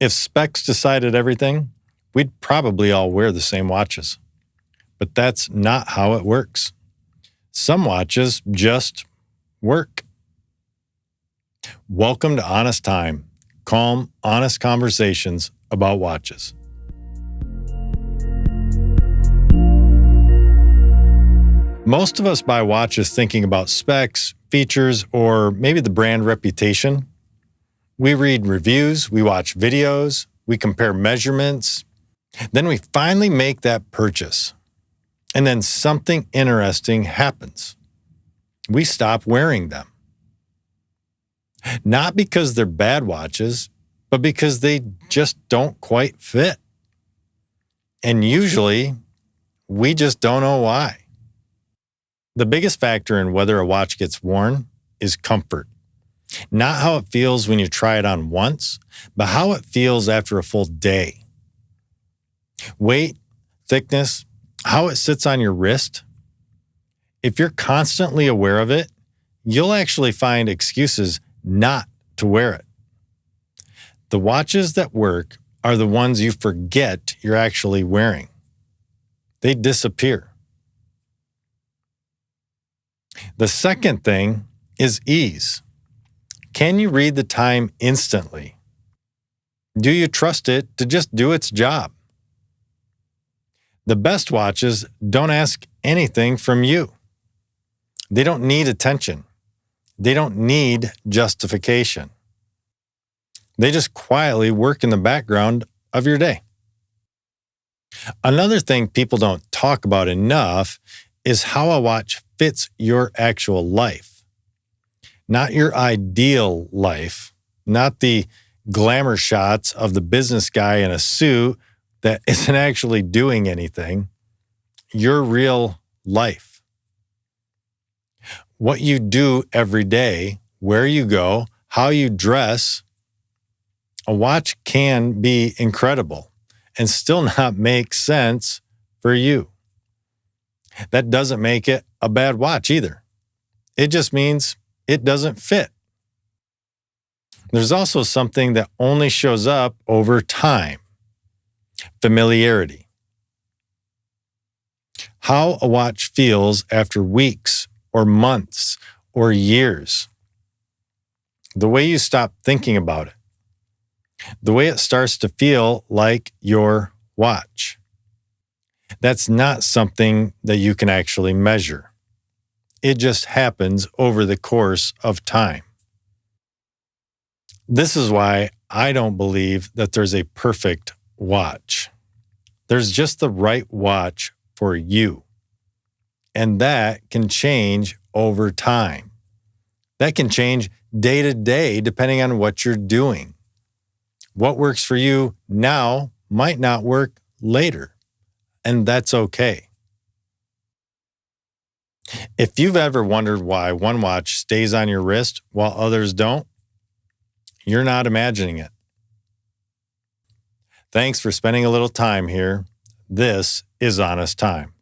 If specs decided everything, we'd probably all wear the same watches. But that's not how it works. Some watches just work. Welcome to Honest Time, calm, honest conversations about watches. Most of us buy watches thinking about specs, features, or maybe the brand reputation. We read reviews, we watch videos, we compare measurements. Then we finally make that purchase. And then something interesting happens. We stop wearing them. Not because they're bad watches, but because they just don't quite fit. And usually, we just don't know why. The biggest factor in whether a watch gets worn is comfort. Not how it feels when you try it on once, but how it feels after a full day. Weight, thickness, how it sits on your wrist. If you're constantly aware of it, you'll actually find excuses not to wear it. The watches that work are the ones you forget you're actually wearing. They disappear. The second thing is ease. Can you read the time instantly? Do you trust it to just do its job? The best watches don't ask anything from you. They don't need attention. They don't need justification. They just quietly work in the background of your day. Another thing people don't talk about enough is how a watch fits your actual life. Not your ideal life, not the glamour shots of the business guy in a suit that isn't actually doing anything. Your real life. What you do every day, where you go, how you dress. A watch can be incredible and still not make sense for you. That doesn't make it a bad watch either. It just means it doesn't fit. There's also something that only shows up over time. Familiarity. How a watch feels after weeks or months or years. The way you stop thinking about it. The way it starts to feel like your watch. That's not something that you can actually measure. It just happens over the course of time. This is why I don't believe that there's a perfect watch. There's just the right watch for you. And that can change over time. That can change day to day depending on what you're doing. What works for you now might not work later, and that's okay. If you've ever wondered why one watch stays on your wrist while others don't, you're not imagining it. Thanks for spending a little time here. This is Honest Time.